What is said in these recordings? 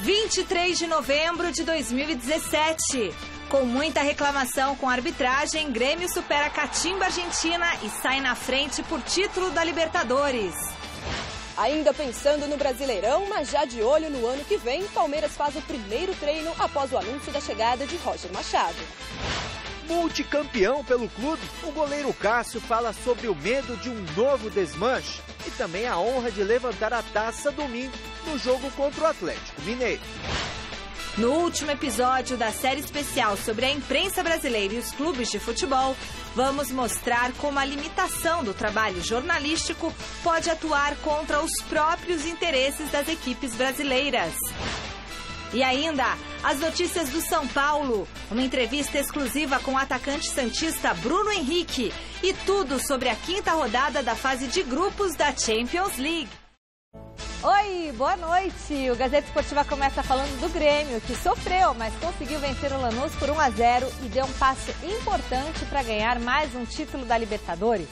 23 de novembro de 2017. Com muita reclamação com a arbitragem, Grêmio supera Catimba Argentina e sai na frente por título da Libertadores. Ainda pensando no Brasileirão, mas já de olho no ano que vem, Palmeiras faz o primeiro treino após o anúncio da chegada de Roger Machado. Multicampeão pelo clube, o goleiro Cássio fala sobre o medo de um novo desmanche e também a honra de levantar a taça domingo no jogo contra o Atlético Mineiro. No último episódio da série especial sobre a imprensa brasileira e os clubes de futebol, vamos mostrar como a limitação do trabalho jornalístico pode atuar contra os próprios interesses das equipes brasileiras. E ainda, as notícias do São Paulo, uma entrevista exclusiva com o atacante santista Bruno Henrique e tudo sobre a quinta rodada da fase de grupos da Champions League. Oi, boa noite. O Gazeta Esportiva começa falando do Grêmio, que sofreu, mas conseguiu vencer o Lanús por 1-0 e deu um passo importante para ganhar mais um título da Libertadores.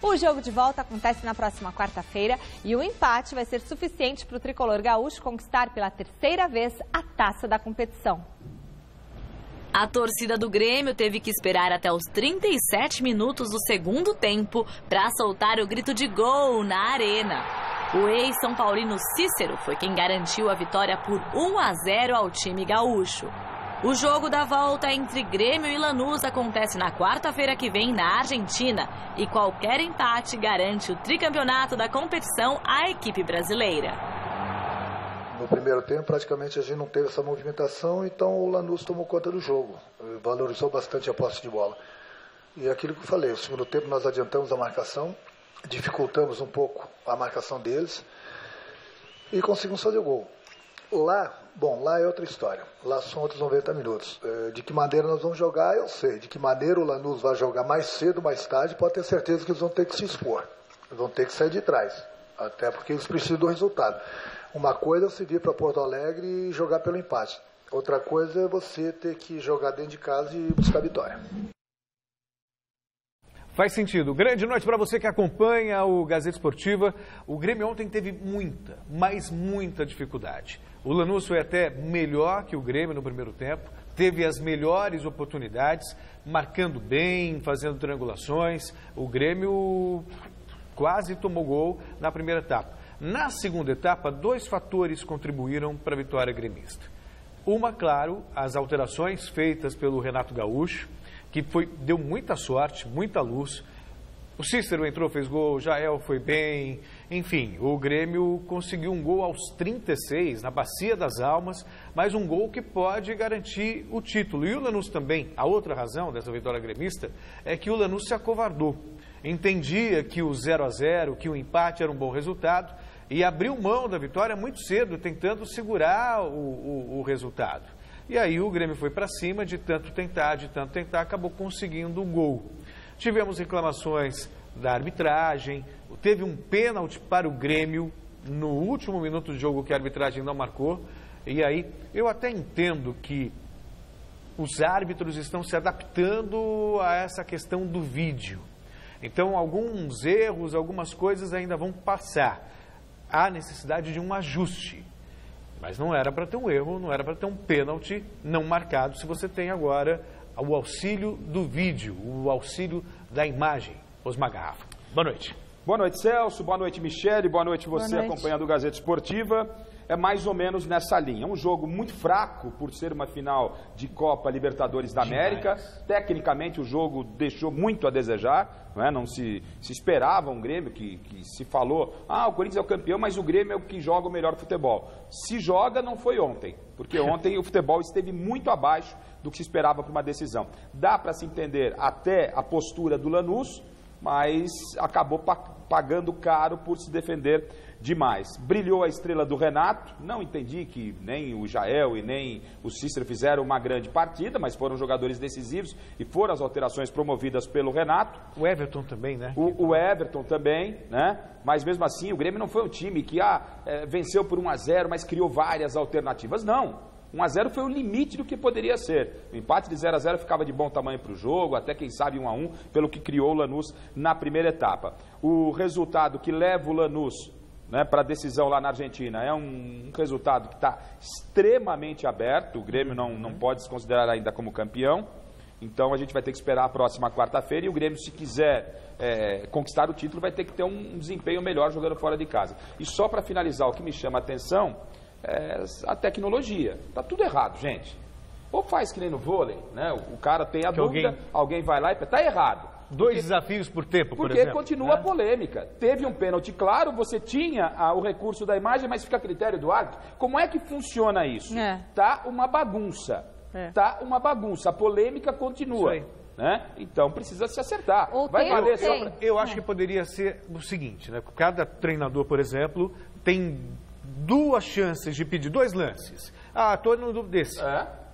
O jogo de volta acontece na próxima quarta-feira e o empate vai ser suficiente para o tricolor gaúcho conquistar pela terceira vez a taça da competição. A torcida do Grêmio teve que esperar até os 37 minutos do segundo tempo para soltar o grito de gol na arena. O ex-São Paulino Cícero foi quem garantiu a vitória por 1-0 ao time gaúcho. O jogo da volta entre Grêmio e Lanús acontece na quarta-feira que vem na Argentina e qualquer empate garante o tricampeonato da competição à equipe brasileira. No primeiro tempo, praticamente a gente não teve essa movimentação, então o Lanús tomou conta do jogo, valorizou bastante a posse de bola. E aquilo que eu falei, no segundo tempo nós adiantamos a marcação, dificultamos um pouco a marcação deles e conseguimos fazer o gol. Lá é outra história. Lá são outros 90 minutos. De que maneira nós vamos jogar, eu sei. De que maneira o Lanús vai jogar mais cedo, mais tarde, pode ter certeza que eles vão ter que se expor. Eles vão ter que sair de trás. Até porque eles precisam do resultado. Uma coisa é você vir para Porto Alegre e jogar pelo empate. Outra coisa é você ter que jogar dentro de casa e buscar a vitória. Faz sentido. Grande noite para você que acompanha o Gazeta Esportiva. O Grêmio ontem teve muita, mas muita dificuldade. O Lanús foi até melhor que o Grêmio no primeiro tempo, teve as melhores oportunidades, marcando bem, fazendo triangulações. O Grêmio quase tomou gol na primeira etapa. Na segunda etapa, 2 fatores contribuíram para a vitória gremista. Uma, claro, as alterações feitas pelo Renato Gaúcho, que deu muita sorte, muita luz. O Cícero entrou, fez gol, o Jael foi bem. Enfim, o Grêmio conseguiu um gol aos 36, na Bacia das Almas, mas um gol que pode garantir o título. E o Lanús também, a outra razão dessa vitória gremista, é que o Lanús se acovardou. Entendia que o 0-0, que o empate era um bom resultado e abriu mão da vitória muito cedo, tentando segurar o resultado. E aí o Grêmio foi para cima, de tanto tentar, acabou conseguindo o gol. Tivemos reclamações da arbitragem, teve um pênalti para o Grêmio no último minuto do jogo que a arbitragem não marcou. E aí eu até entendo que os árbitros estão se adaptando a essa questão do vídeo. Então alguns erros, algumas coisas ainda vão passar. Há necessidade de um ajuste. Mas não era para ter um erro, não era para ter um pênalti não marcado se você tem agora o auxílio do vídeo, o auxílio da imagem. Osmar Garrafa. Boa noite. Boa noite, Celso. Boa noite, Michele. Boa noite você acompanhando o Gazeta Esportiva. É mais ou menos nessa linha. É um jogo muito fraco por ser uma final de Copa Libertadores da América. Tecnicamente o jogo deixou muito a desejar. Não se esperava um Grêmio que se falou, o Corinthians é o campeão, mas o Grêmio é o que joga o melhor futebol. Se joga, não foi ontem, porque ontem o futebol esteve muito abaixo do que se esperava para uma decisão. Dá para se entender até a postura do Lanús, mas acabou pagando caro por se defender demais. Brilhou a estrela do Renato, não entendi que nem o Jael e nem o Cícero fizeram uma grande partida, mas foram jogadores decisivos e foram as alterações promovidas pelo Renato. O Everton também, né? O Everton também, né? Mas mesmo assim o Grêmio não foi um time que venceu por 1-0, mas criou várias alternativas, não. 1-0 foi o limite do que poderia ser. O empate de 0-0 ficava de bom tamanho para o jogo, até quem sabe 1-1, pelo que criou o Lanús na primeira etapa. O resultado que leva o Lanús né, para a decisão lá na Argentina. É um resultado que está extremamente aberto, o Grêmio não pode se considerar ainda como campeão, então a gente vai ter que esperar a próxima quarta-feira e o Grêmio, se quiser conquistar o título, vai ter que ter um desempenho melhor jogando fora de casa. E só para finalizar, o que me chama a atenção é a tecnologia. Está tudo errado, gente. Ou faz que nem no vôlei, né? O cara tem a dúvida, alguém vai lá e está errado. Dois desafios por tempo, por exemplo. Porque continua a polêmica. Teve um pênalti claro, você tinha o recurso da imagem, mas fica a critério do árbitro. Como é que funciona isso? Tá uma bagunça. Tá uma bagunça. A polêmica continua. Isso aí. Né? Então precisa se acertar. Vai valer só pra... Eu acho que poderia ser o seguinte, né? Cada treinador, por exemplo, tem 2 chances de pedir 2 lances. Estou no dúvida desse.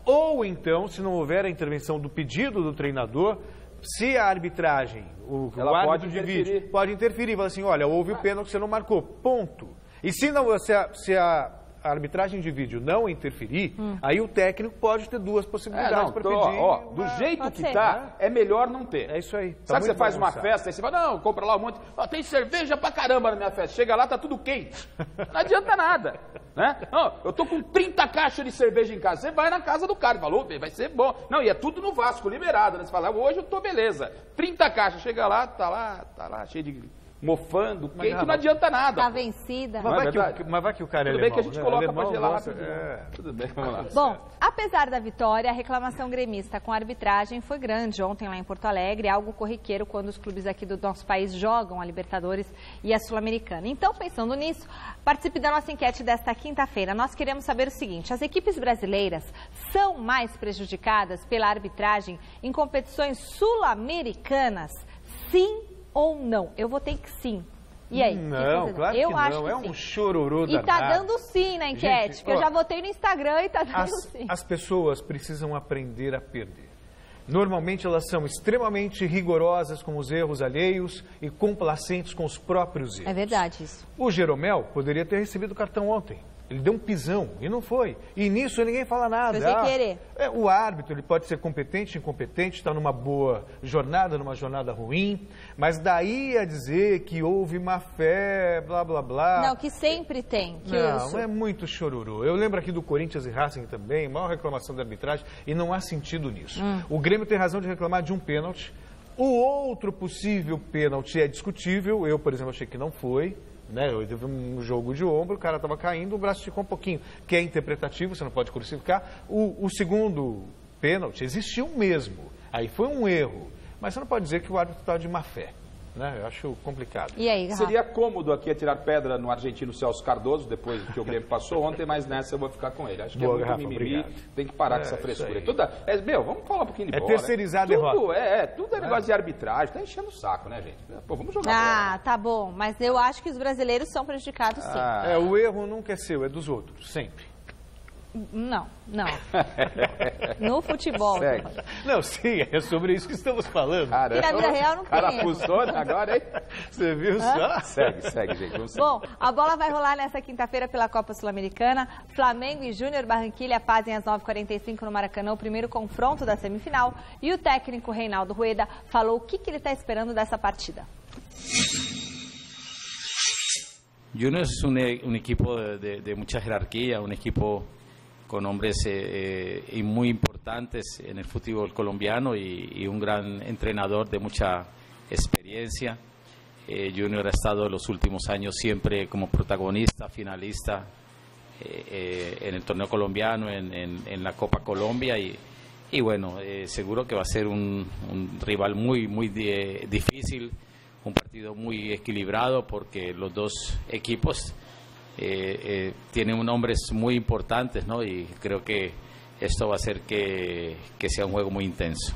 Ou então, se não houver a intervenção do pedido do treinador, se a arbitragem, o árbitro de vídeo, pode interferir, fala assim, olha, houve o pênalti, você não marcou, ponto. E se a arbitragem de vídeo não interferir, aí o técnico pode ter 2 possibilidades para pedir. Do jeito que tá, é melhor não ter. É isso aí. Sabe que você faz uma festa e você fala, não, compra lá um monte, tem cerveja pra caramba na minha festa. Chega lá, tá tudo quente. Não adianta nada. Né? Não, eu tô com 30 caixas de cerveja em casa. Você vai na casa do cara e fala, vai ser bom. Não, e é tudo no Vasco, liberado. Né? Você fala, hoje eu tô beleza. 30 caixas, chega lá, tá lá, cheio de... mofando, quente, não adianta nada. Tá vencida. Mas vai que o cara tudo é bem que a gente coloca pra gelar rapidinho. Tudo bem, vamos lá. Bom, apesar da vitória, a reclamação gremista com a arbitragem foi grande ontem lá em Porto Alegre, algo corriqueiro quando os clubes aqui do nosso país jogam a Libertadores e a Sul-Americana. Então, pensando nisso, participe da nossa enquete desta quinta-feira. Nós queremos saber o seguinte, as equipes brasileiras são mais prejudicadas pela arbitragem em competições sul-americanas? Sim ou não? Eu votei que sim. E aí? Não, claro que não. É um chororô danado. E tá dando sim na enquete, porque eu já votei no Instagram e tá dando sim. As pessoas precisam aprender a perder. Normalmente elas são extremamente rigorosas com os erros alheios e complacentes com os próprios erros. É verdade isso. O Jeromel poderia ter recebido o cartão ontem. Ele deu um pisão e não foi. E nisso ninguém fala nada. Sem querer. O árbitro ele pode ser competente, incompetente, está numa boa jornada, numa jornada ruim, mas daí a dizer que houve má fé, blá, blá, blá. Não, que sempre tem. Não, é muito chororô. Eu lembro aqui do Corinthians e Racing também, maior reclamação da arbitragem, e não há sentido nisso. O Grêmio tem razão de reclamar de um pênalti. O outro possível pênalti é discutível. Eu, por exemplo, achei que não foi. Né? Eu teve um jogo de ombro, o cara estava caindo, o braço ficou um pouquinho, que é interpretativo, você não pode crucificar. O segundo pênalti existiu mesmo, aí foi um erro, mas você não pode dizer que o árbitro estava de má fé. Né? Eu acho complicado. E aí, seria cômodo aqui atirar pedra no argentino Celso Cardoso, depois que o Grêmio passou ontem, mas nessa eu vou ficar com ele. Acho que boa, é muito mimimi, tem que parar com essa frescura. Vamos falar um pouquinho de bola. Terceirizar a derrota. Tudo é negócio de arbitragem, tá enchendo o saco, né, gente? Pô, vamos jogar bola. Tá bom, mas eu acho que os brasileiros são prejudicados sim. O erro nunca é seu, é dos outros, sempre. Não. No futebol. Não, sim, é sobre isso que estamos falando. E na vida real não tem erro. Funciona agora, hein? Você viu só? Segue, gente. Bom, a bola vai rolar nessa quinta-feira pela Copa Sul-Americana. Flamengo e Júnior Barranquilla fazem às 9h45 no Maracanã o primeiro confronto da semifinal. E o técnico Reinaldo Rueda falou o que ele está esperando dessa partida. Junior es un equipo de mucha jerarquía, un equipo con hombres muy importantes en el fútbol colombiano y un gran entrenador de mucha experiencia. Junior ha estado los últimos años siempre como protagonista, finalista en el torneo colombiano, en la Copa Colombia y bueno, seguro que va a ser un rival muy difícil, un partido muy equilibrado porque los dos equipos tienen nombres muy importantes, ¿no? Y creo que esto va a hacer que sea un juego muy intenso.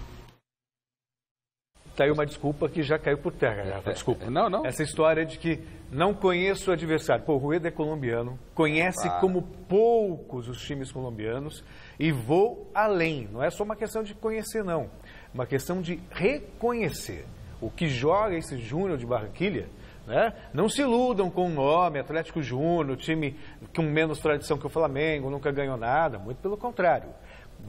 Tá aí uma desculpa que já caiu por terra, Rafa. Desculpa. Não. Essa história de que não conheço o adversário. Pô, o Rueda é colombiano, conhece como poucos os times colombianos e vou além. Não é só uma questão de conhecer, não. Uma questão de reconhecer. O que joga esse Júnior de Barranquilla, né? Não se iludam com o nome Atlético Júnior, time com menos tradição que o Flamengo, nunca ganhou nada, muito pelo contrário.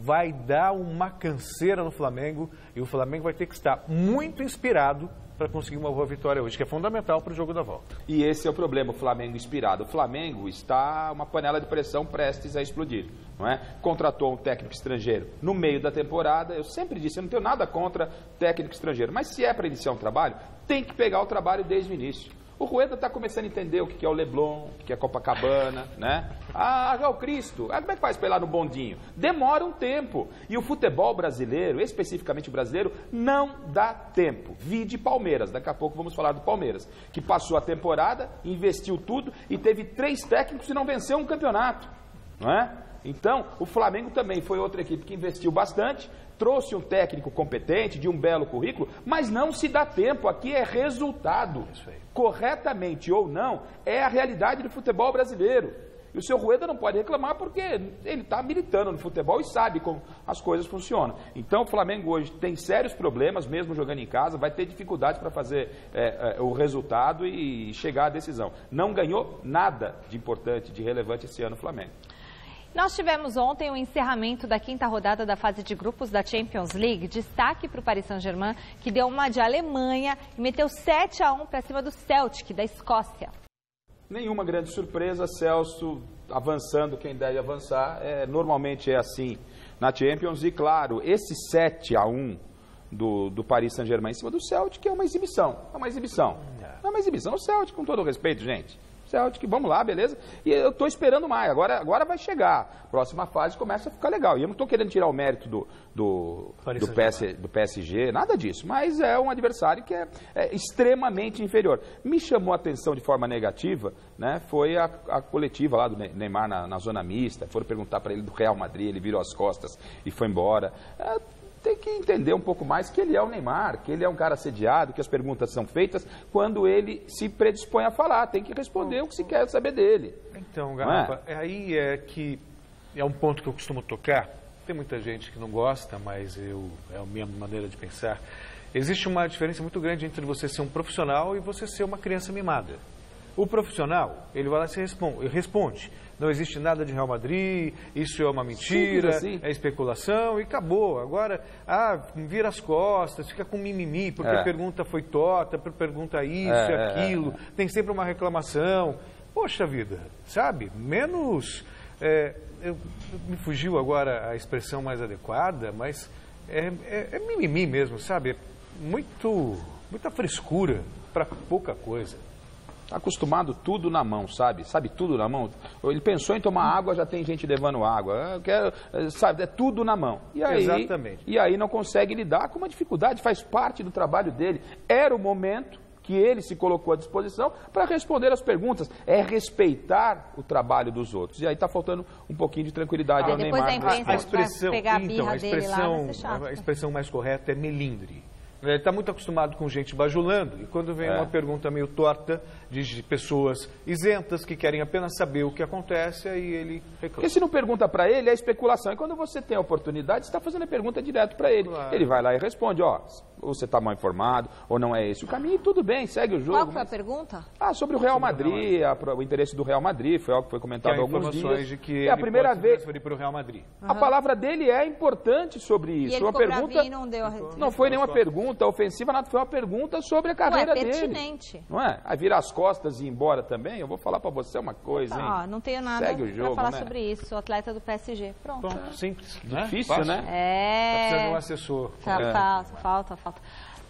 vai dar uma canseira no Flamengo e o Flamengo vai ter que estar muito inspirado para conseguir uma boa vitória hoje, que é fundamental para o jogo da volta. E esse é o problema, o Flamengo inspirado. O Flamengo está uma panela de pressão prestes a explodir, não é? Contratou um técnico estrangeiro no meio da temporada. Eu sempre disse, eu não tenho nada contra técnico estrangeiro, mas se é para iniciar um trabalho, tem que pegar o trabalho desde o início. O Rueda está começando a entender o que é o Leblon, o que é Copacabana, né? É o Cristo. Como é que faz para ir lá no bondinho? Demora um tempo. E o futebol brasileiro, especificamente o brasileiro, não dá tempo. Vide Palmeiras. Daqui a pouco vamos falar do Palmeiras, que passou a temporada, investiu tudo e teve 3 técnicos e não venceu um campeonato, não é? Então, o Flamengo também foi outra equipe que investiu bastante, trouxe um técnico competente, de um belo currículo, mas não se dá tempo. Aqui é resultado. Corretamente ou não, é a realidade do futebol brasileiro. E o seu Rueda não pode reclamar porque ele está militando no futebol e sabe como as coisas funcionam. Então o Flamengo hoje tem sérios problemas, mesmo jogando em casa, vai ter dificuldade para fazer o resultado e chegar à decisão. Não ganhou nada de importante, de relevante esse ano o Flamengo. Nós tivemos ontem o encerramento da 5ª rodada da fase de grupos da Champions League. Destaque para o Paris Saint-Germain, que deu uma de Alemanha e meteu 7-1 para cima do Celtic, da Escócia. Nenhuma grande surpresa, Celso avançando quem deve avançar. Normalmente é assim na Champions. E claro, esse 7-1 do Paris Saint-Germain em cima do Celtic é uma exibição. É uma exibição. É uma exibição. O Celtic, com todo o respeito, gente. Celtic, vamos lá, beleza? E eu estou esperando mais, agora vai chegar. Próxima fase começa a ficar legal. E eu não estou querendo tirar o mérito do PSG, nada disso. Mas é um adversário que é extremamente inferior. Me chamou a atenção de forma negativa, né? Foi a coletiva lá do Neymar na zona mista. Foram perguntar para ele do Real Madrid, ele virou as costas e foi embora. Tem que entender um pouco mais que ele é o Neymar, que ele é um cara assediado, que as perguntas são feitas quando ele se predispõe a falar. Tem que responder o que se quer saber dele. Então, Garrafa, aí é que é um ponto que eu costumo tocar. Tem muita gente que não gosta, mas é a minha maneira de pensar. Existe uma diferença muito grande entre você ser um profissional e você ser uma criança mimada. O profissional, ele vai lá e responde. Não existe nada de Real Madrid, isso é uma mentira, assim. É especulação e acabou. Agora, vira as costas, fica com mimimi, porque a pergunta foi torta, pergunta isso e aquilo, tem sempre uma reclamação. Poxa vida, sabe? Menos... me fugiu agora a expressão mais adequada, mas é mimimi mesmo, sabe? Muita frescura para pouca coisa. Acostumado tudo na mão, sabe? Sabe, tudo na mão. Ele pensou em tomar água, já tem gente levando água. Sabe, é tudo na mão. E aí, exatamente. E aí não consegue lidar com uma dificuldade, faz parte do trabalho dele. Era o momento que ele se colocou à disposição para responder as perguntas. É respeitar o trabalho dos outros. E aí está faltando um pouquinho de tranquilidade ao Neymar. A expressão mais correta é melindre. Ele está muito acostumado com gente bajulando, e quando vem uma pergunta meio torta de pessoas isentas que querem apenas saber o que acontece, aí ele reclama. Porque se não pergunta para ele, é especulação. E quando você tem a oportunidade, você está fazendo a pergunta direto para ele. Claro. Ele vai lá e responde, ou você está mal informado, ou não é esse o caminho, tudo bem, segue o jogo. Qual foi a pergunta? Sobre o Real Madrid, o interesse do Real Madrid, foi algo que foi comentado há alguns dias. De que é a primeira vez para o Real Madrid. A palavra dele é importante sobre isso. E ele pergunta não deu a resposta. Não foi nenhuma pergunta ofensiva, nada, foi uma pergunta sobre a carreira dele. Pertinente. Não é? Aí virar as costas e ir embora também, eu vou falar pra você uma coisa, hein? Não tenho nada pra falar sobre isso, o atleta do PSG. Pronto. Simples. Difícil, Fácil. Né? Tá precisando de um assessor. Falta.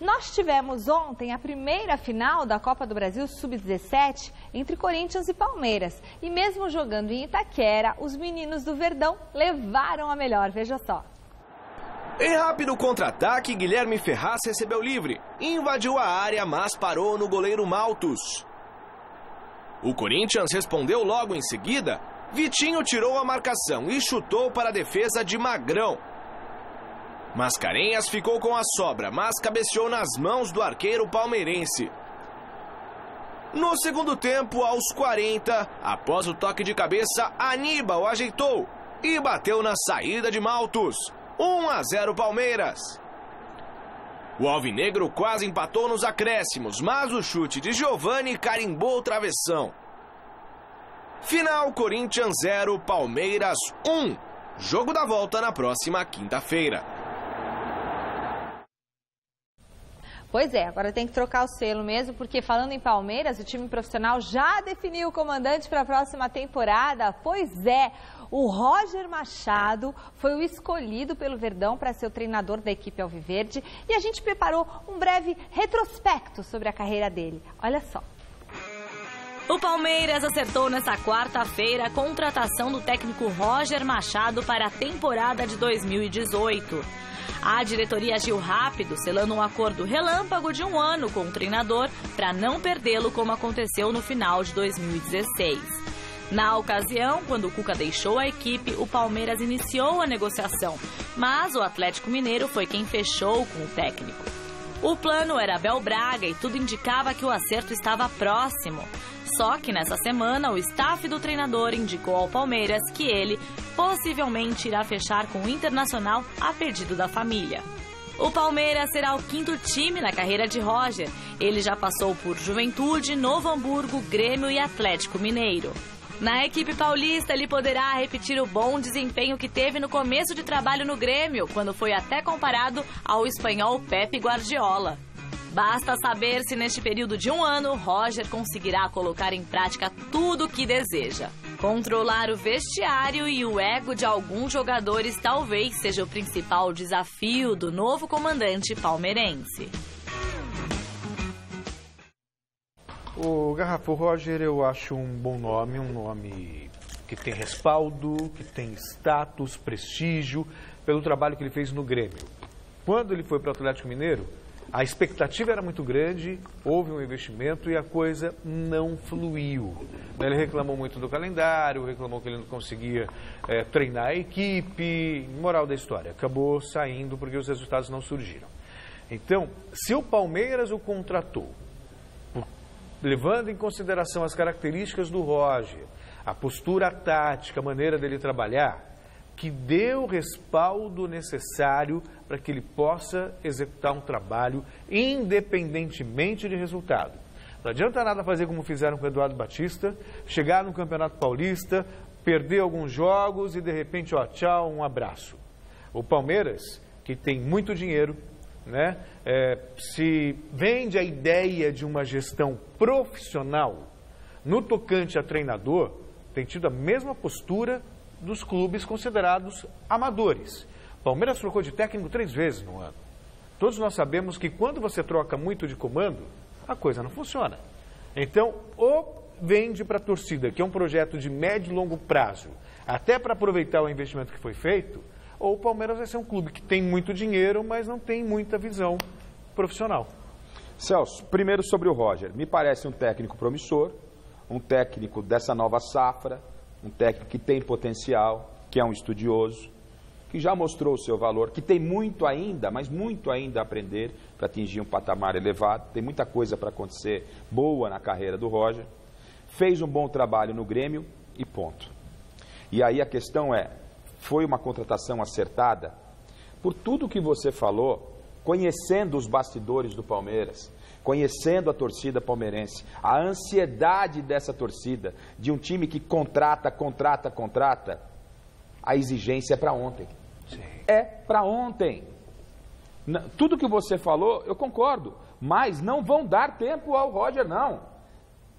Nós tivemos ontem a primeira final da Copa do Brasil Sub-17 entre Corinthians e Palmeiras. E mesmo jogando em Itaquera, os meninos do Verdão levaram a melhor. Veja só. Em rápido contra-ataque, Guilherme Ferraz recebeu livre, invadiu a área, mas parou no goleiro Maltos. O Corinthians respondeu logo em seguida. Vitinho tirou a marcação e chutou para a defesa de Magrão. Mascarenhas ficou com a sobra, mas cabeceou nas mãos do arqueiro palmeirense. No segundo tempo, aos 40, após o toque de cabeça, Aníbal ajeitou e bateu na saída de Maltos. 1-0 Palmeiras. O alvinegro quase empatou nos acréscimos, mas o chute de Giovani carimbou o travessão. Final: Corinthians 0, Palmeiras 1. Jogo da volta na próxima quinta-feira. Pois é, agora tem que trocar o selo mesmo, porque falando em Palmeiras, o time profissional já definiu o comandante para a próxima temporada. Pois é, o Roger Machado foi o escolhido pelo Verdão para ser o treinador da equipe alviverde e a gente preparou um breve retrospecto sobre a carreira dele. Olha só. O Palmeiras acertou nesta quarta-feira a contratação do técnico Roger Machado para a temporada de 2018. A diretoria agiu rápido, selando um acordo relâmpago de 1 ano com o treinador para não perdê-lo como aconteceu no final de 2016. Na ocasião, quando o Cuca deixou a equipe, o Palmeiras iniciou a negociação, mas o Atlético Mineiro foi quem fechou com o técnico. O plano era Abel Braga e tudo indicava que o acerto estava próximo. Só que nessa semana, o staff do treinador indicou ao Palmeiras que ele possivelmente irá fechar com o Internacional a pedido da família. O Palmeiras será o 5º time na carreira de Roger. Ele já passou por Juventude, Novo Hamburgo, Grêmio e Atlético Mineiro. Na equipe paulista, ele poderá repetir o bom desempenho que teve no começo de trabalho no Grêmio, quando foi até comparado ao espanhol Pepe Guardiola. Basta saber se neste período de 1 ano, Roger conseguirá colocar em prática tudo o que deseja. Controlar o vestiário e o ego de alguns jogadores talvez seja o principal desafio do novo comandante palmeirense. O Garrafo Roger eu acho um bom nome, um nome que tem respaldo, que tem status, prestígio, pelo trabalho que ele fez no Grêmio. Quando ele foi para o Atlético Mineiro, a expectativa era muito grande, houve um investimento e a coisa não fluiu. Ele reclamou muito do calendário, reclamou que ele não conseguia treinar a equipe, moral da história, acabou saindo porque os resultados não surgiram. Então, se o Palmeiras o contratou, levando em consideração as características do Roger, a postura tática, a maneira dele trabalhar, que dê o respaldo necessário para que ele possa executar um trabalho independentemente de resultado. Não adianta nada fazer como fizeram com o Eduardo Batista, chegar no Campeonato Paulista, perder alguns jogos e de repente, ó, tchau, um abraço. O Palmeiras, que tem muito dinheiro, né, se vende a ideia de uma gestão profissional no tocante a treinador, tem tido a mesma postura dos clubes considerados amadores. Palmeiras trocou de técnico 3 vezes no ano. Todos nós sabemos que quando você troca muito de comando, a coisa não funciona. Então, ou vende para a torcida, que é um projeto de médio e longo prazo, até para aproveitar o investimento que foi feito, ou o Palmeiras vai ser um clube que tem muito dinheiro, mas não tem muita visão profissional. Celso, primeiro sobre o Roger. Me parece um técnico promissor, um técnico dessa nova safra, um técnico que tem potencial, que é um estudioso, que já mostrou o seu valor, que tem muito ainda, mas muito ainda a aprender para atingir um patamar elevado. Tem muita coisa para acontecer boa na carreira do Roger. Fez um bom trabalho no Grêmio e ponto. E aí a questão é, foi uma contratação acertada? Por tudo que você falou, conhecendo os bastidores do Palmeiras, conhecendo a torcida palmeirense, a ansiedade dessa torcida, de um time que contrata, a exigência é para ontem. Sim. É para ontem. Tudo que você falou, eu concordo, mas não vão dar tempo ao Roger, não.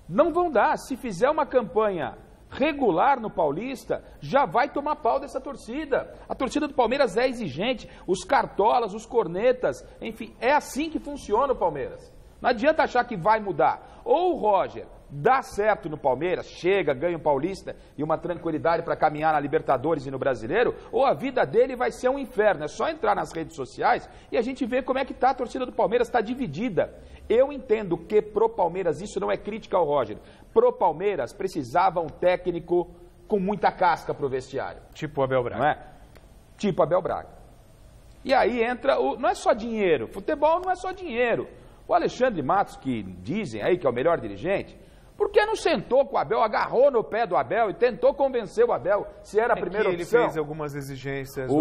Não vão dar. Se fizer uma campanha regular no Paulista, já vai tomar pau dessa torcida. A torcida do Palmeiras é exigente, os cartolas, os cornetas, enfim, é assim que funciona o Palmeiras. Não adianta achar que vai mudar. Ou o Roger dá certo no Palmeiras, chega, ganha o Paulista e uma tranquilidade para caminhar na Libertadores e no Brasileiro, ou a vida dele vai ser um inferno. É só entrar nas redes sociais e a gente vê como é que está a torcida do Palmeiras, está dividida. Eu entendo que pro Palmeiras, isso não é crítica ao Roger, pro Palmeiras precisava um técnico com muita casca pro vestiário. Tipo Abel Braga. Não é? Tipo Abel Braga. E aí entra não é só dinheiro, futebol não é só dinheiro. O Alexandre Matos, que dizem aí que é o melhor dirigente, Por que não sentou com o Abel, agarrou no pé do Abel e tentou convencer o Abel se era a primeira opção? Ele fez algumas exigências.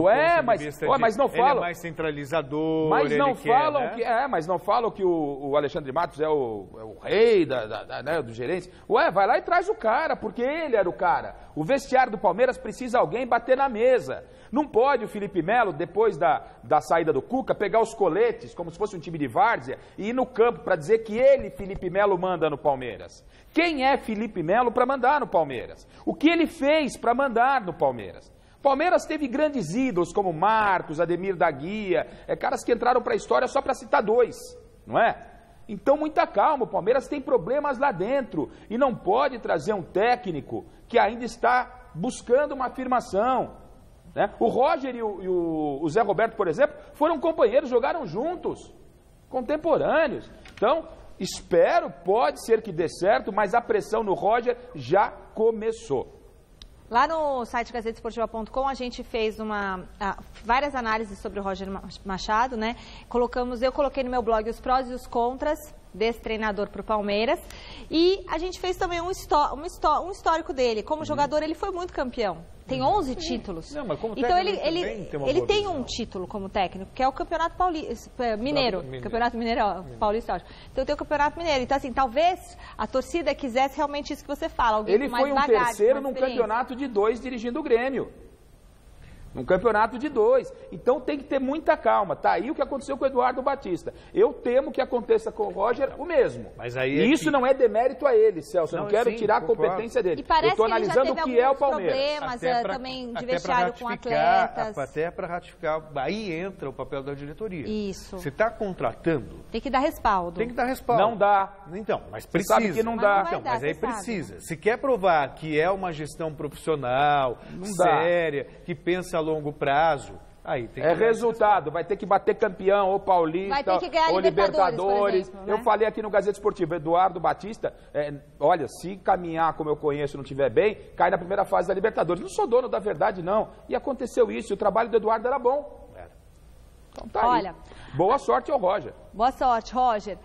Mas não falam. Ele é mais centralizador. Mas não falam mas não falam que o Alexandre Matos é o rei do gerente. Vai lá e traz o cara, porque ele era o cara. O vestiário do Palmeiras precisa alguém bater na mesa. Não pode o Felipe Melo, depois da saída do Cuca, pegar os coletes, como se fosse um time de várzea, e ir no campo para dizer que ele, Felipe Melo, manda no Palmeiras. Quem é Felipe Melo para mandar no Palmeiras? O que ele fez para mandar no Palmeiras? Palmeiras teve grandes ídolos como Marcos, Ademir da Guia, caras que entraram para a história só para citar 2, não é? Então, muita calma, o Palmeiras tem problemas lá dentro e não pode trazer um técnico que ainda está buscando uma afirmação. Né? O Roger e o Zé Roberto, por exemplo, foram companheiros, jogaram juntos, contemporâneos. Então, pode ser que dê certo, mas a pressão no Roger já começou. Lá no site gazetesportiva.com a gente fez várias análises sobre o Roger Machado, né? Eu coloquei no meu blog os prós e os contras desse treinador para o Palmeiras. E a gente fez também um histórico dele. Como jogador, ele foi muito campeão. Tem 11 títulos. Não, mas como então ele tem um título como técnico, que é o Campeonato Mineiro. Campeonato Mineiro, Paulista, acho. Então tem o Campeonato Mineiro. Então, assim, talvez a torcida quisesse realmente isso que você fala. Ele foi um terceiro num campeonato de 2 dirigindo o Grêmio. Num campeonato de 2. Então tem que ter muita calma. Tá aí o que aconteceu com o Eduardo Batista. Eu temo que aconteça com o Roger o mesmo. Mas aí e isso não é demérito a ele, Celso. Eu não quero tirar a competência dele. E parece eu estou analisando que o que é o Palmeiras. Problemas também de vestiário com atletas. Até para ratificar. Aí entra o papel da diretoria. Isso. Você está contratando. Tem que dar respaldo. Tem que dar respaldo. Não dá. Então, mas precisa. Você sabe que não dá. Então, mas aí precisa. Se quer provar que é uma gestão profissional, séria, que pensa a longo prazo, aí tem que resultado, vai ter que bater campeão, ou paulista, ou Libertadores. Exemplo, né? Eu falei aqui no Gazeta Esportiva, Eduardo Batista, olha, se caminhar como eu conheço e não estiver bem, cai na primeira fase da Libertadores. Não sou dono da verdade, não. E aconteceu isso, e o trabalho do Eduardo era bom. Então tá aí. Olha, boa sorte ao Roger. Boa sorte, Roger.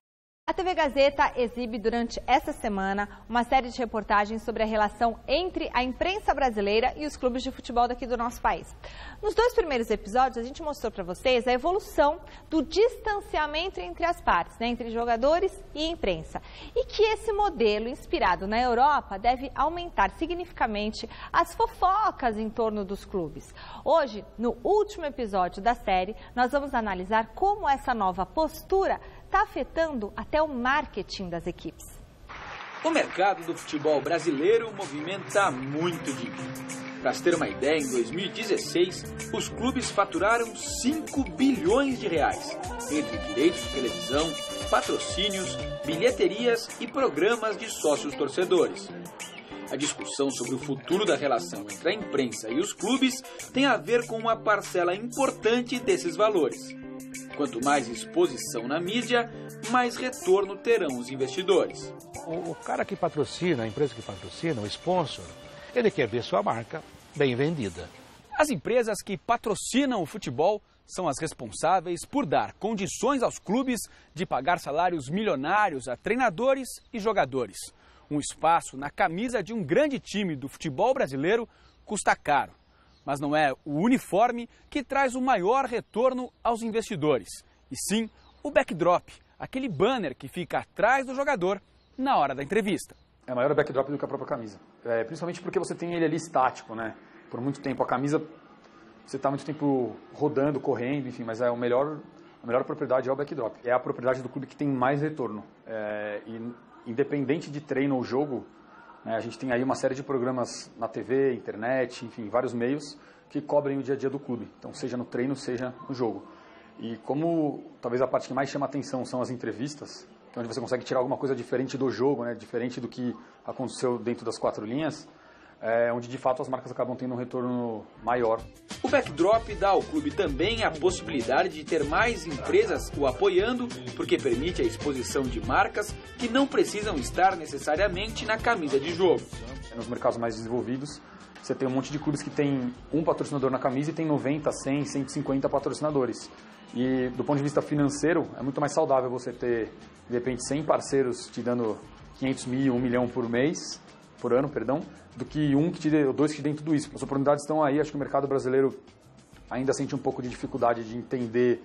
A TV Gazeta exibe durante esta semana uma série de reportagens sobre a relação entre a imprensa brasileira e os clubes de futebol daqui do nosso país. Nos 2 primeiros episódios, a gente mostrou para vocês a evolução do distanciamento entre as partes, né, entre jogadores e imprensa. E que esse modelo, inspirado na Europa, deve aumentar significativamente as fofocas em torno dos clubes. Hoje, no último episódio da série, nós vamos analisar como essa nova postura está afetando até o marketing das equipes. O mercado do futebol brasileiro movimenta muito dinheiro. Para se ter uma ideia, em 2016, os clubes faturaram 5 bilhões de reais, entre direitos de televisão, patrocínios, bilheterias e programas de sócios torcedores. A discussão sobre o futuro da relação entre a imprensa e os clubes tem a ver com uma parcela importante desses valores. Quanto mais exposição na mídia, mais retorno terão os investidores. O cara que patrocina, a empresa que patrocina, o sponsor, ele quer ver sua marca bem vendida. As empresas que patrocinam o futebol são as responsáveis por dar condições aos clubes de pagar salários milionários a treinadores e jogadores. Um espaço na camisa de um grande time do futebol brasileiro custa caro. Mas não é o uniforme que traz o maior retorno aos investidores, e sim o backdrop, aquele banner que fica atrás do jogador na hora da entrevista. É maior o backdrop do que a própria camisa, principalmente porque você tem ele ali estático, né? Por muito tempo. A camisa, você está muito tempo rodando, correndo, enfim, mas a melhor propriedade é o backdrop. É a propriedade do clube que tem mais retorno. E independente de treino ou jogo, a gente tem aí uma série de programas na TV, internet, enfim, vários meios que cobrem o dia a dia do clube. Então, seja no treino, seja no jogo. E como talvez a parte que mais chama atenção são as entrevistas, que é onde você consegue tirar alguma coisa diferente do jogo, né, diferente do que aconteceu dentro das 4 linhas, onde de fato as marcas acabam tendo um retorno maior. O backdrop dá ao clube também a possibilidade de ter mais empresas o apoiando, porque permite a exposição de marcas que não precisam estar necessariamente na camisa de jogo. Nos mercados mais desenvolvidos, você tem um monte de clubes que tem um patrocinador na camisa e tem 90, 100, 150 patrocinadores. E do ponto de vista financeiro, é muito mais saudável você ter, de repente, 100 parceiros te dando 500 mil, 1 milhão por ano, do que dois que te deem tudo isso. As oportunidades estão aí, acho que o mercado brasileiro ainda sente um pouco de dificuldade de entender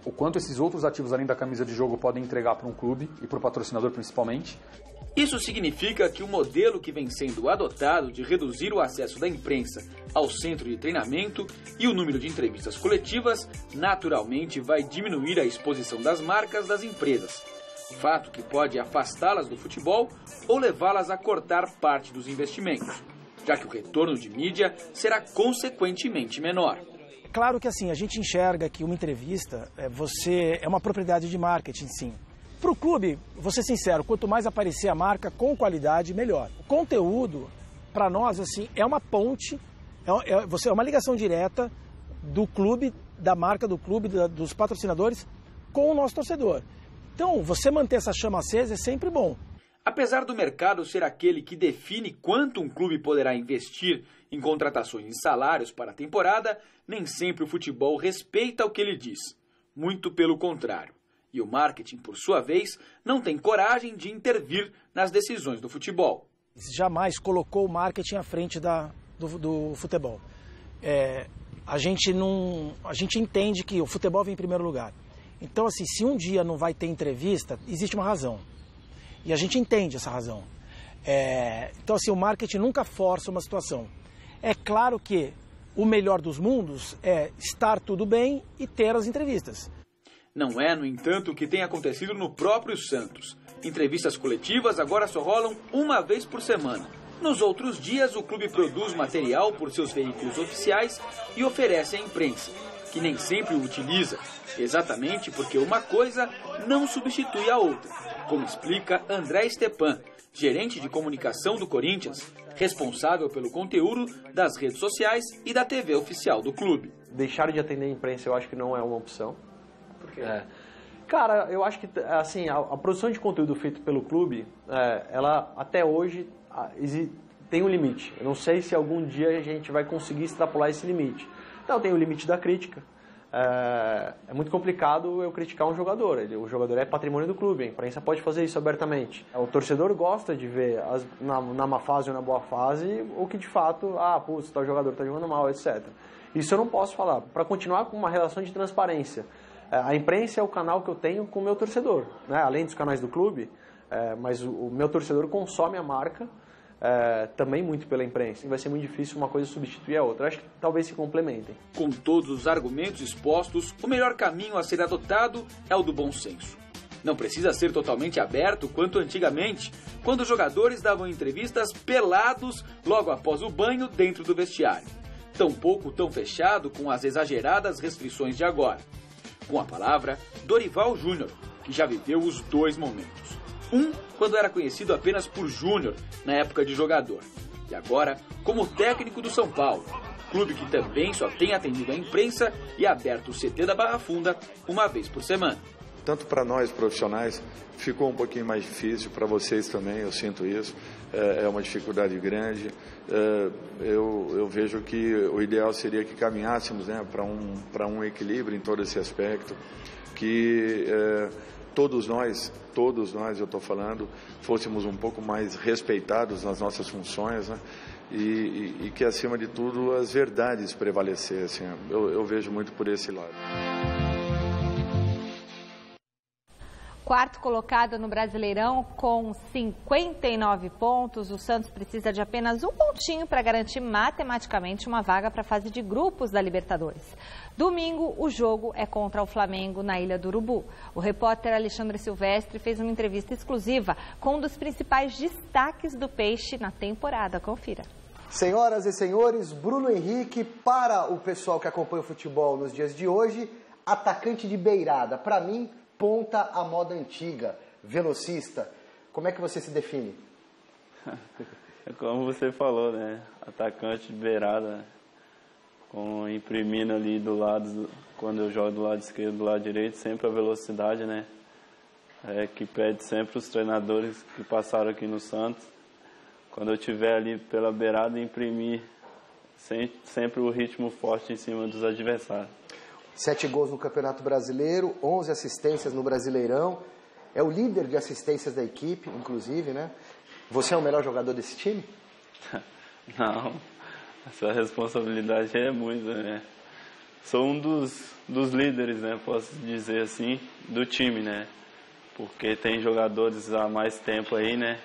o quanto esses outros ativos além da camisa de jogo podem entregar para um clube e para o patrocinador principalmente. Isso significa que o modelo que vem sendo adotado de reduzir o acesso da imprensa ao centro de treinamento e o número de entrevistas coletivas naturalmente vai diminuir a exposição das marcas das empresas, fato que pode afastá-las do futebol ou levá-las a cortar parte dos investimentos, já que o retorno de mídia será consequentemente menor. Claro que assim, a gente enxerga que uma entrevista é uma propriedade de marketing, sim. Para o clube, vou ser sincero, quanto mais aparecer a marca com qualidade, melhor. O conteúdo, para nós, assim, é uma ponte, é uma ligação direta do clube, da marca do clube, dos patrocinadores com o nosso torcedor. Então, você manter essa chama acesa é sempre bom. Apesar do mercado ser aquele que define quanto um clube poderá investir em contratações e salários para a temporada, nem sempre o futebol respeita o que ele diz. Muito pelo contrário. E o marketing, por sua vez, não tem coragem de intervir nas decisões do futebol. Jamais colocou o marketing à frente do futebol. A gente entende que o futebol vem em primeiro lugar. Então, assim, se um dia não vai ter entrevista, existe uma razão. E a gente entende essa razão. Então, assim, o marketing nunca força uma situação. É claro que o melhor dos mundos é estar tudo bem e ter as entrevistas. Não é, no entanto, o que tem acontecido no próprio Santos. Entrevistas coletivas agora só rolam uma vez por semana. Nos outros dias, o clube produz material por seus veículos oficiais e oferece à imprensa, que nem sempre o utiliza, exatamente porque uma coisa não substitui a outra, como explica André Stepan, gerente de comunicação do Corinthians, responsável pelo conteúdo das redes sociais e da TV oficial do clube. Deixar de atender a imprensa eu acho que não é uma opção. Por quê? Cara, eu acho que assim, a produção de conteúdo feito pelo clube, ela até hoje tem um limite. Eu não sei se algum dia a gente vai conseguir extrapolar esse limite. Então tem o limite da crítica. É muito complicado eu criticar um jogador. O jogador é patrimônio do clube, a imprensa pode fazer isso abertamente. O torcedor gosta de ver na má fase ou na boa fase o que de fato, tal jogador está jogando mal, etc. Isso eu não posso falar. Para continuar com uma relação de transparência, a imprensa é o canal que eu tenho com o meu torcedor, né? Além dos canais do clube, mas o meu torcedor consome a marca também muito pela imprensa. E vai ser muito difícil uma coisa substituir a outra. Acho que talvez se complementem. Com todos os argumentos expostos, o melhor caminho a ser adotado é o do bom senso. Não precisa ser totalmente aberto quanto antigamente, quando os jogadores davam entrevistas pelados logo após o banho dentro do vestiário. Tampouco tão fechado com as exageradas restrições de agora. Com a palavra, Dorival Júnior, que já viveu os dois momentos. Quando era conhecido apenas por Júnior, na época de jogador. E agora, como técnico do São Paulo, clube que também só tem atendido a imprensa e aberto o CT da Barra Funda uma vez por semana. Tanto para nós profissionais, ficou um pouquinho mais difícil, para vocês também, eu sinto isso, é uma dificuldade grande. Eu vejo que o ideal seria que caminhássemos, né, para um equilíbrio em todo esse aspecto, que todos nós, eu estou falando, fôssemos um pouco mais respeitados nas nossas funções, né, e que, acima de tudo, as verdades prevalecessem. Eu vejo muito por esse lado. Quarto colocado no Brasileirão com 59 pontos, o Santos precisa de apenas um pontinho para garantir matematicamente uma vaga para a fase de grupos da Libertadores. Domingo, o jogo é contra o Flamengo na Ilha do Urubu. O repórter Alexandre Silvestre fez uma entrevista exclusiva com um dos principais destaques do Peixe na temporada. Confira. Senhoras e senhores, Bruno Henrique, para o pessoal que acompanha o futebol nos dias de hoje, atacante de beirada. Para mim, ponta à moda antiga, velocista. Como é que você se define? Como você falou, né? Atacante de beirada, imprimindo ali do lado, quando eu jogo do lado esquerdo, do lado direito, sempre a velocidade, né? Que pede sempre os treinadores que passaram aqui no Santos. Quando eu estiver ali pela beirada, imprimir sempre o ritmo forte em cima dos adversários. 7 gols no Campeonato Brasileiro, 11 assistências no Brasileirão. é o líder de assistências da equipe, inclusive, né? Você é o melhor jogador desse time? Não, essa responsabilidade é muita, né? Sou um dos líderes, né? Posso dizer assim, do time, né? Porque tem jogadores há mais tempo aí, né?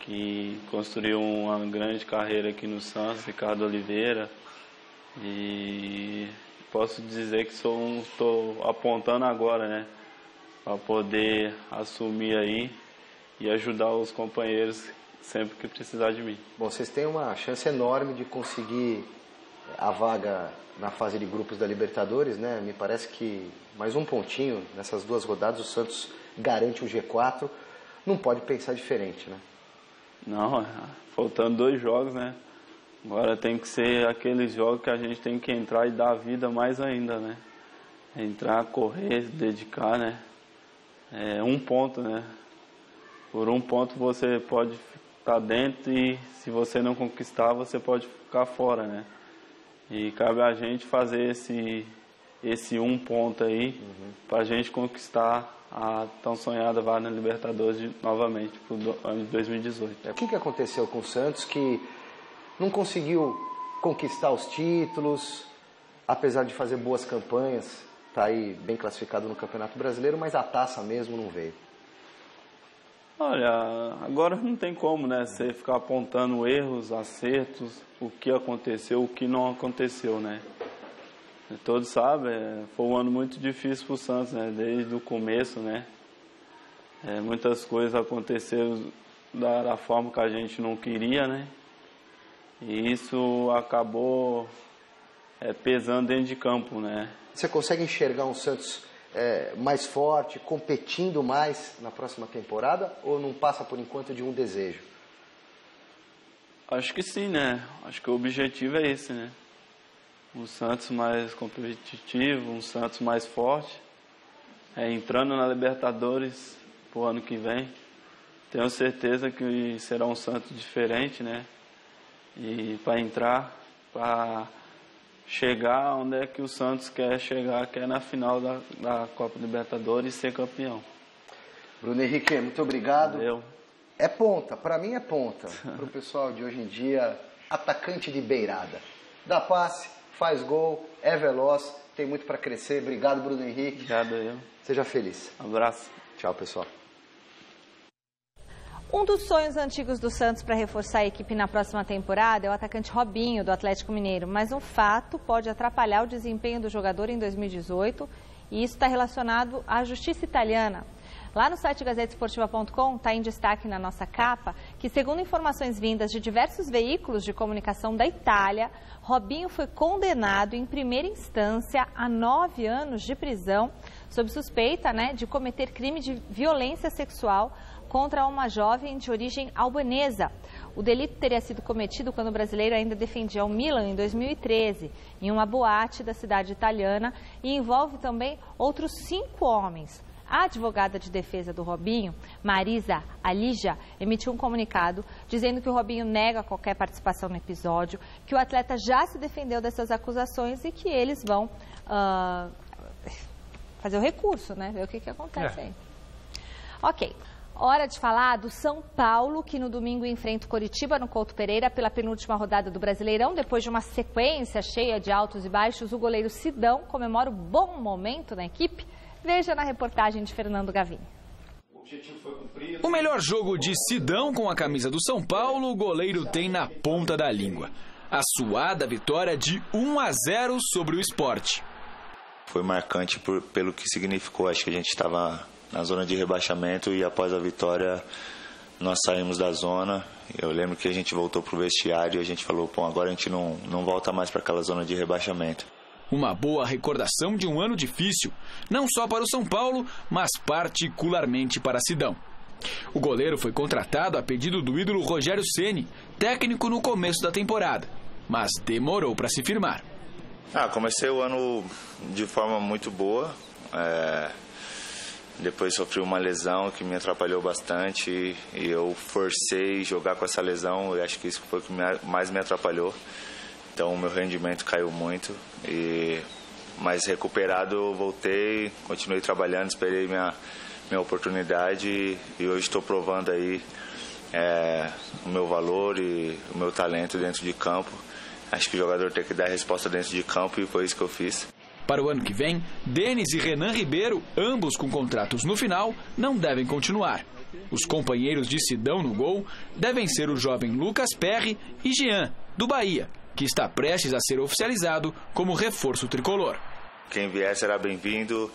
Que construiu uma grande carreira aqui no Santos, Ricardo Oliveira. E posso dizer que estou apontando agora, né? Para poder assumir aí e ajudar os companheiros sempre que precisar de mim. Bom, vocês têm uma chance enorme de conseguir a vaga na fase de grupos da Libertadores, né? Me parece que mais um pontinho nessas 2 rodadas, o Santos garante o G4. Não pode pensar diferente, né? Não, faltando 2 jogos, né? Agora tem que ser aqueles jogos que a gente tem que entrar e dar a vida mais ainda, né? Entrar, correr, dedicar, né? 1 ponto, né? Por 1 ponto você pode estar dentro e se você não conquistar, você pode ficar fora, né? E cabe a gente fazer esse 1 ponto aí para a gente conquistar a tão sonhada vaga na Libertadores novamente para o ano de 2018. O que aconteceu com o Santos que não conseguiu conquistar os títulos, apesar de fazer boas campanhas, está aí bem classificado no Campeonato Brasileiro, mas a taça mesmo não veio? Olha, agora não tem como, né? Você ficar apontando erros, acertos, o que aconteceu, o que não aconteceu, né? Todos sabem, foi um ano muito difícil para o Santos, né? Desde o começo, né? Muitas coisas aconteceram da forma que a gente não queria, né? E isso acabou pesando dentro de campo, né? Você consegue enxergar um Santos mais forte, competindo mais na próxima temporada, ou não passa por enquanto de um desejo? Acho que sim, né? Acho que o objetivo é esse, né? Um Santos mais competitivo, um Santos mais forte, entrando na Libertadores pro ano que vem. Tenho certeza que será um Santos diferente, né? E para entrar, para chegar onde é que o Santos quer chegar, que é na final da Copa Libertadores e ser campeão. Bruno Henrique, muito obrigado. Valeu. É ponta, para mim é ponta. Para o pessoal de hoje em dia, atacante de beirada. Dá passe, faz gol, é veloz, tem muito para crescer. Obrigado, Bruno Henrique. Obrigado, eu. Seja feliz. Abraço. Tchau, pessoal. Um dos sonhos antigos do Santos para reforçar a equipe na próxima temporada é o atacante Robinho, do Atlético Mineiro. Mas um fato pode atrapalhar o desempenho do jogador em 2018 e isso está relacionado à justiça italiana. Lá no site gazetesportiva.com está em destaque na nossa capa que, segundo informações vindas de diversos veículos de comunicação da Itália, Robinho foi condenado em primeira instância a 9 anos de prisão sob suspeita, de cometer crime de violência sexual contra uma jovem de origem albanesa. O delito teria sido cometido quando o brasileiro ainda defendia o Milan em 2013, em uma boate da cidade italiana, e envolve também outros 5 homens. A advogada de defesa do Robinho, Marisa Alija, emitiu um comunicado dizendo que o Robinho nega qualquer participação no episódio, que o atleta já se defendeu dessas acusações e que eles vão fazer o recurso, ver o que acontece aí. Ok. Hora de falar do São Paulo, que no domingo enfrenta o Coritiba no Couto Pereira pela penúltima rodada do Brasileirão. Depois de uma sequência cheia de altos e baixos, o goleiro Sidão comemora o bom momento na equipe. Veja na reportagem de Fernando Gavini. O melhor jogo de Sidão com a camisa do São Paulo, o goleiro tem na ponta da língua. A suada vitória de 1-0 sobre o Sport. Foi marcante pelo que significou. Acho que a gente estava na zona de rebaixamento e após a vitória nós saímos da zona. Eu lembro que a gente voltou para o vestiário e a gente falou, agora a gente não volta mais para aquela zona de rebaixamento. Uma boa recordação de um ano difícil, não só para o São Paulo, mas particularmente para Sidão. O goleiro foi contratado a pedido do ídolo Rogério Ceni, técnico no começo da temporada, mas demorou para se firmar. Comecei o ano de forma muito boa. Depois sofri uma lesão que me atrapalhou bastante e eu forcei jogar com essa lesão e acho que isso foi o que mais me atrapalhou. Então o meu rendimento caiu muito, mas recuperado eu voltei, continuei trabalhando, esperei minha minha oportunidade e hoje estou provando aí o meu valor e o meu talento dentro de campo. Acho que o jogador tem que dar a resposta dentro de campo e foi isso que eu fiz. Para o ano que vem, Denis e Renan Ribeiro, ambos com contratos no final, não devem continuar. Os companheiros de Sidão no gol devem ser o jovem Lucas Perry e Jean, do Bahia, que está prestes a ser oficializado como reforço tricolor. Quem vier será bem-vindo.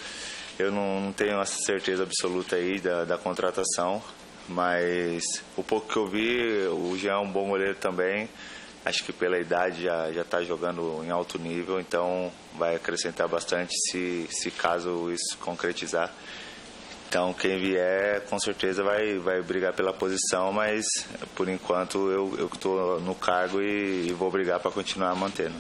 Eu não tenho a certeza absoluta aí da contratação, mas o pouco que eu vi, o Jean é um bom goleiro também. Acho que pela idade já está jogando em alto nível, então vai acrescentar bastante se caso isso concretizar. Então quem vier com certeza vai brigar pela posição, mas por enquanto eu estou no cargo e vou brigar para continuar mantendo.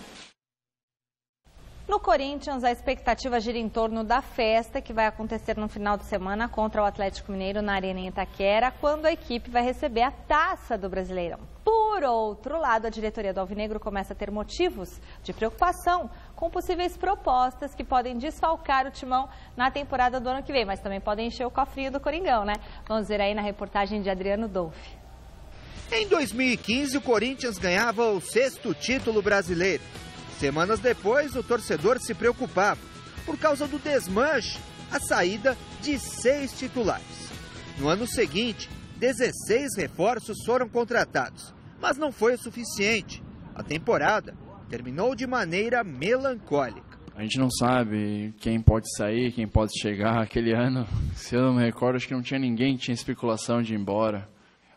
No Corinthians, a expectativa gira em torno da festa que vai acontecer no final de semana contra o Atlético Mineiro na Arena em Itaquera, quando a equipe vai receber a taça do Brasileirão. Por outro lado, a diretoria do Alvinegro começa a ter motivos de preocupação com possíveis propostas que podem desfalcar o timão na temporada do ano que vem, mas também podem encher o cofrinho do Coringão, né? Vamos ver aí na reportagem de Adriano Dolfi. Em 2015, o Corinthians ganhava o 6º título brasileiro. Semanas depois, o torcedor se preocupava por causa do desmanche, a saída de 6 titulares. No ano seguinte, 16 reforços foram contratados, mas não foi o suficiente. A temporada terminou de maneira melancólica. A gente não sabe quem pode sair, quem pode chegar. Aquele ano, se eu não me recordo, acho que não tinha ninguém que tinha especulação de ir embora.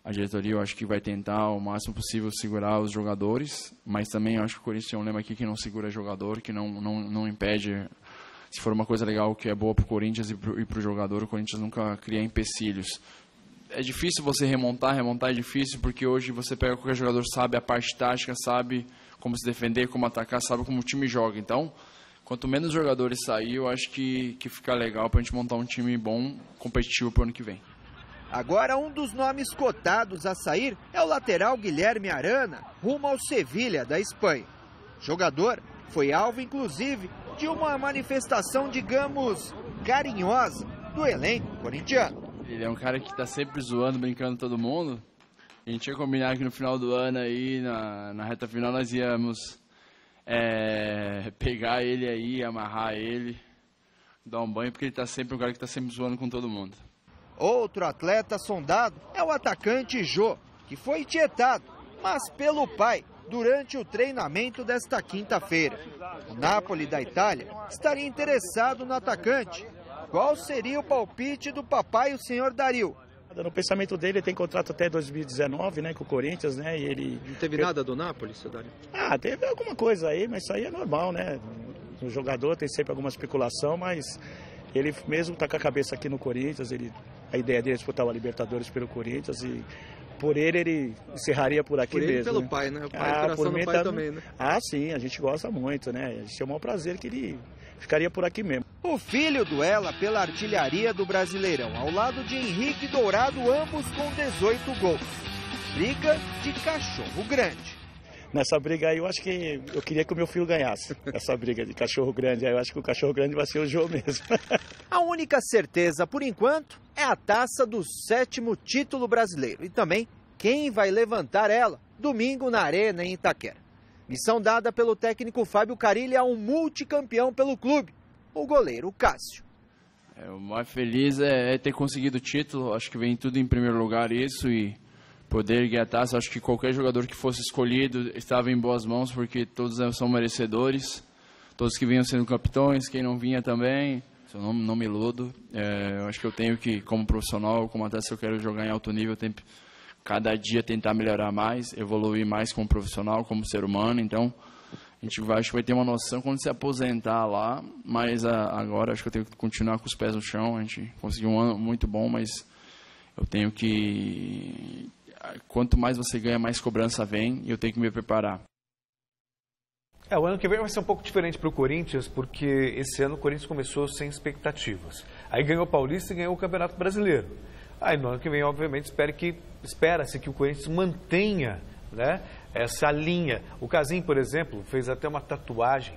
A diretoria, eu acho que vai tentar o máximo possível segurar os jogadores, mas também eu acho que o Corinthians tem um lema aqui que não segura jogador, que não impede. Se for uma coisa legal que é boa para o Corinthians e para o jogador, o Corinthians nunca cria empecilhos. É difícil você remontar é difícil, porque hoje você pega qualquer jogador, sabe a parte tática, sabe como se defender, como atacar, sabe como o time joga. Então, quanto menos jogadores sair, eu acho que fica legal para a gente montar um time bom, competitivo para o ano que vem. Agora, um dos nomes cotados a sair é o lateral Guilherme Arana, rumo ao Sevilha, da Espanha. O jogador foi alvo, inclusive, de uma manifestação, digamos, carinhosa do elenco corintiano. Ele é um cara que está sempre zoando, brincando todo mundo. A gente ia combinar que no final do ano, aí, na reta final, nós íamos pegar ele aí, amarrar ele, dar um banho, porque ele tá sempre um cara que está sempre zoando com todo mundo. Outro atleta sondado é o atacante Jô, que foi tietado, mas pelo pai, durante o treinamento desta quinta-feira. O Napoli da Itália estaria interessado no atacante. Qual seria o palpite do papai, o senhor Dario? No pensamento dele, ele tem contrato até 2019, né, com o Corinthians, né, e ele... Não teve nada do Napoli, seu Dario? Teve alguma coisa aí, mas isso aí é normal, né? O jogador tem sempre alguma especulação, mas ele mesmo está com a cabeça aqui no Corinthians, a ideia dele é disputar a Libertadores pelo Corinthians e por ele encerraria por aqui mesmo. Por ele mesmo, pelo né? pai, né? O pai, o coração do pai também, né? Sim, a gente gosta muito, né? A gente tem o maior prazer que ele ficaria por aqui mesmo. O filho duela pela artilharia do Brasileirão, ao lado de Henrique Dourado, ambos com 18 gols. Briga de cachorro grande. Nessa briga aí, eu acho que eu queria que o meu filho ganhasse. Essa briga de cachorro grande, aí eu acho que o cachorro grande vai ser o Jô mesmo. A única certeza, por enquanto, é a taça do 7º título brasileiro. E também quem vai levantar ela domingo na Arena em Itaquera. Missão dada pelo técnico Fábio Carilli a um multicampeão pelo clube, o goleiro Cássio. O mais feliz é ter conseguido o título. Acho que vem tudo em primeiro lugar isso e poder ganhar a taça. Acho que qualquer jogador que fosse escolhido estava em boas mãos, porque todos são merecedores. Todos que vinham sendo capitães, quem não vinha também. Eu não me iludo. Eu acho que eu tenho que, como profissional, como até se eu quero jogar em alto nível, eu tenho que cada dia tentar melhorar mais, evoluir mais como profissional, como ser humano. Então, acho que vai ter uma noção quando se aposentar lá, mas agora acho que eu tenho que continuar com os pés no chão. A gente conseguiu um ano muito bom, mas eu tenho que... Quanto mais você ganha, mais cobrança vem e eu tenho que me preparar. O ano que vem vai ser um pouco diferente para o Corinthians, porque esse ano o Corinthians começou sem expectativas. Aí ganhou o Paulista e ganhou o Campeonato Brasileiro. Aí no ano que vem, obviamente, espera-se que o Corinthians mantenha, né, essa linha. O Casim, por exemplo, fez até uma tatuagem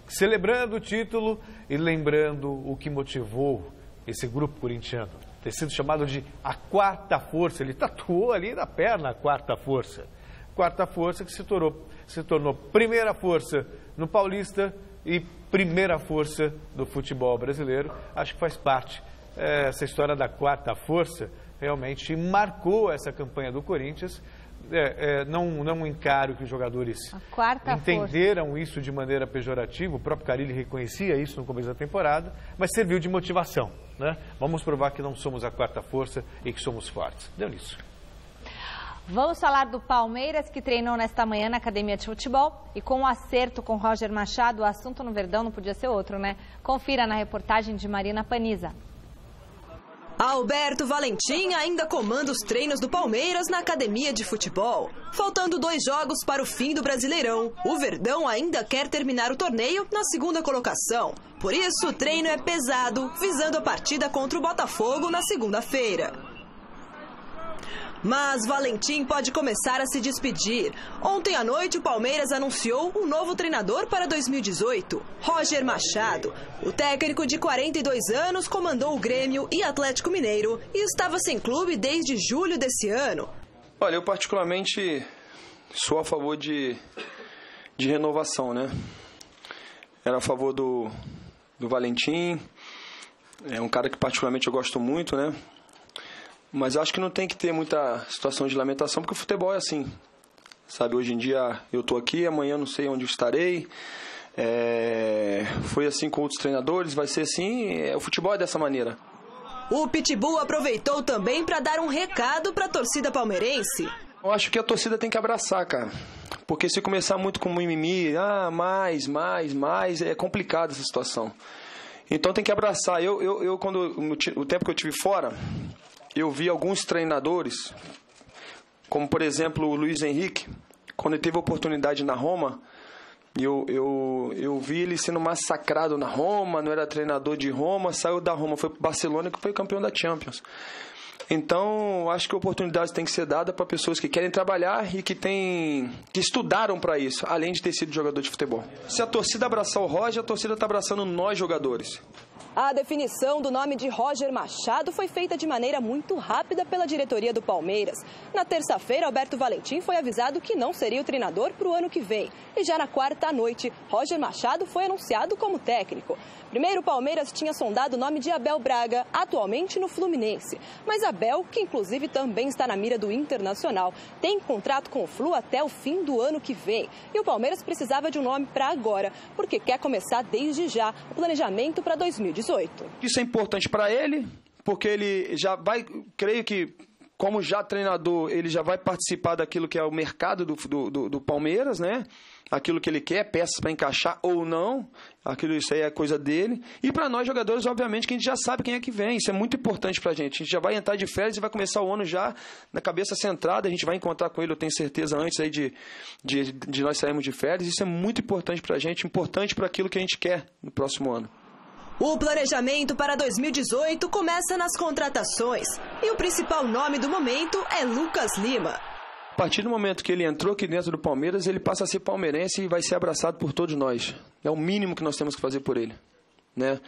celebrando o título e lembrando o que motivou esse grupo corintiano. Ter sido chamado de a quarta força. Ele tatuou ali na perna a quarta força. Quarta força que se tornou primeira força no Paulista e primeira força do futebol brasileiro. Acho que faz parte. Essa história da quarta força realmente marcou essa campanha do Corinthians. Não encaro que os jogadores entenderam isso de maneira pejorativa. O próprio Carille reconhecia isso no começo da temporada, mas serviu de motivação, né? Vamos provar que não somos a quarta força e que somos fortes. Deu nisso. Vamos falar do Palmeiras, que treinou nesta manhã na academia de futebol. E com o acerto com Roger Machado, o assunto no Verdão não podia ser outro, né? Confira na reportagem de Marina Paniza. Alberto Valentim ainda comanda os treinos do Palmeiras na academia de futebol. Faltando 2 jogos para o fim do Brasileirão, o Verdão ainda quer terminar o torneio na segunda colocação. Por isso, o treino é pesado, visando a partida contra o Botafogo na segunda-feira. Mas Valentim pode começar a se despedir. Ontem à noite, o Palmeiras anunciou um novo treinador para 2018, Roger Machado. O técnico de 42 anos comandou o Grêmio e Atlético Mineiro e estava sem clube desde julho desse ano. Olha, eu particularmente sou a favor de renovação, né? Era a favor do Valentim, é um cara que particularmente eu gosto muito, né? Mas acho que não tem que ter muita situação de lamentação, porque o futebol é assim, sabe? Hoje em dia eu estou aqui, amanhã não sei onde estarei. Foi assim com outros treinadores, vai ser assim, o futebol é dessa maneira. O Pitbull aproveitou também para dar um recado para a torcida palmeirense. Eu acho que a torcida tem que abraçar, cara. Porque se começar muito com mimimi, mais, é complicado essa situação. Então tem que abraçar. Eu o tempo que eu tive fora, eu vi alguns treinadores, como por exemplo o Luiz Henrique, quando ele teve a oportunidade na Roma, eu vi ele sendo massacrado na Roma, não era treinador de Roma, saiu da Roma, foi para o Barcelona, que foi campeão da Champions. Então, acho que a oportunidade tem que ser dada para pessoas que querem trabalhar e que estudaram para isso, além de ter sido jogador de futebol. Se a torcida abraçar o Roger, a torcida está abraçando nós jogadores. A definição do nome de Roger Machado foi feita de maneira muito rápida pela diretoria do Palmeiras. Na terça-feira, Alberto Valentim foi avisado que não seria o treinador para o ano que vem. E já na quarta noite, Roger Machado foi anunciado como técnico. Primeiro, o Palmeiras tinha sondado o nome de Abel Braga, atualmente no Fluminense. Mas Abel, que inclusive também está na mira do Internacional, tem contrato com o Flu até o fim do ano que vem. E o Palmeiras precisava de um nome para agora, porque quer começar desde já o planejamento para 2018. Isso é importante para ele, porque ele já vai, creio que, como já treinador, ele já vai participar daquilo que é o mercado do Palmeiras, né? Aquilo que ele quer, peças para encaixar ou não, isso aí é coisa dele. E para nós jogadores, obviamente, que a gente já sabe quem é que vem, isso é muito importante para a gente. A gente já vai entrar de férias e vai começar o ano já na cabeça centrada, a gente vai encontrar com ele, eu tenho certeza, antes aí de nós sairmos de férias. Isso é muito importante para a gente, importante para aquilo que a gente quer no próximo ano. O planejamento para 2018 começa nas contratações e o principal nome do momento é Lucas Lima. A partir do momento que ele entrou aqui dentro do Palmeiras, ele passa a ser palmeirense e vai ser abraçado por todos nós. É o mínimo que nós temos que fazer por ele, né?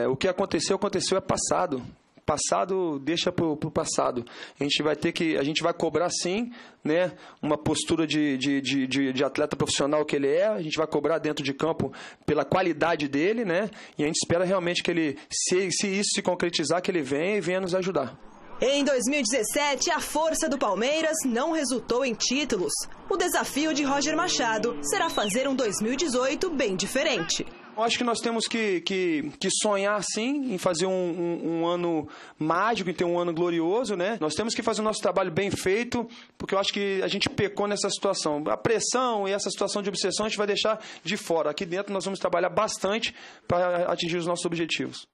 O que aconteceu é passado. Passado deixa pro passado. A gente vai cobrar sim, né, uma postura de atleta profissional que ele é. A gente vai cobrar dentro de campo pela qualidade dele, né? E a gente espera realmente que ele, se isso se concretizar, que ele venha e venha nos ajudar. Em 2017, a força do Palmeiras não resultou em títulos. O desafio de Roger Machado será fazer um 2018 bem diferente. Eu acho que nós temos que sonhar, sim, em fazer um ano mágico, em ter um ano glorioso, né? Nós temos que fazer o nosso trabalho bem feito, porque eu acho que a gente pecou nessa situação. A pressão e essa situação de obsessão a gente vai deixar de fora. Aqui dentro nós vamos trabalhar bastante para atingir os nossos objetivos.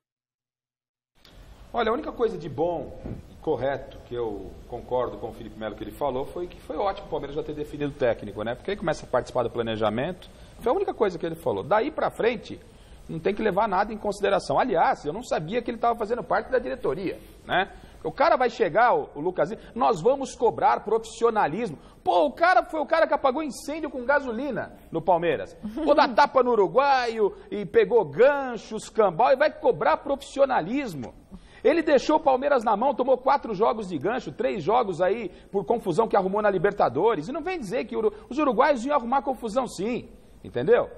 Olha, a única coisa de bom e correto que eu concordo com o Felipe Melo que ele falou foi que foi ótimo o Palmeiras já ter definido o técnico, né? Porque ele começa a participar do planejamento. Foi a única coisa que ele falou. Daí para frente, não tem que levar nada em consideração. Aliás, eu não sabia que ele estava fazendo parte da diretoria, né? O cara vai chegar, o Lucas, nós vamos cobrar profissionalismo. Pô, o cara foi o cara que apagou incêndio com gasolina no Palmeiras. Vou dar tapa no uruguaio e pegou ganchos, cambal e vai cobrar profissionalismo. Ele deixou o Palmeiras na mão, tomou 4 jogos de gancho, 3 jogos aí por confusão que arrumou na Libertadores. E não vem dizer que os uruguaios iam arrumar confusão sim, entendeu?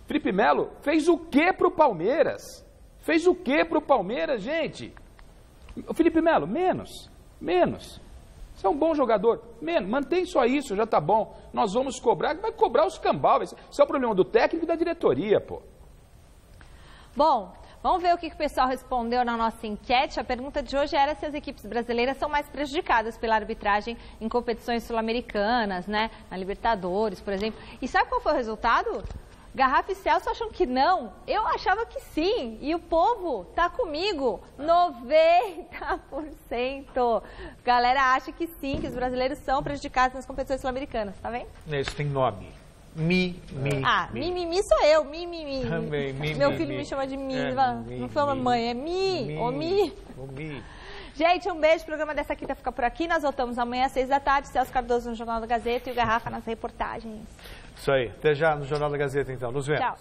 Felipe Melo fez o quê pro Palmeiras? Fez o quê pro Palmeiras, gente? O Felipe Melo, menos. Você é um bom jogador, menos. Mantém só isso, já tá bom. Nós vamos cobrar, vai cobrar os cambal. Isso é o problema do técnico e da diretoria, pô. Bom, vamos ver o que o pessoal respondeu na nossa enquete. A pergunta de hoje era se as equipes brasileiras são mais prejudicadas pela arbitragem em competições sul-americanas, né? Na Libertadores, por exemplo. E sabe qual foi o resultado? Garrafa e Celso acham que não. Eu achava que sim. E o povo tá comigo. 90%. Galera acha que sim, que os brasileiros são prejudicados nas competições sul-americanas. Tá vendo? Isso tem nome. Mimimi sou eu, mimimi. Também, Meu filho me chama de Mi. Não foi uma mãe, é Mi. Gente, um beijo. O programa dessa quinta fica por aqui. Nós voltamos amanhã às 6 da tarde. Celso Cardoso no Jornal da Gazeta e o Garrafa nas reportagens. Isso aí. Até já no Jornal da Gazeta, então. Nos vemos. Tchau.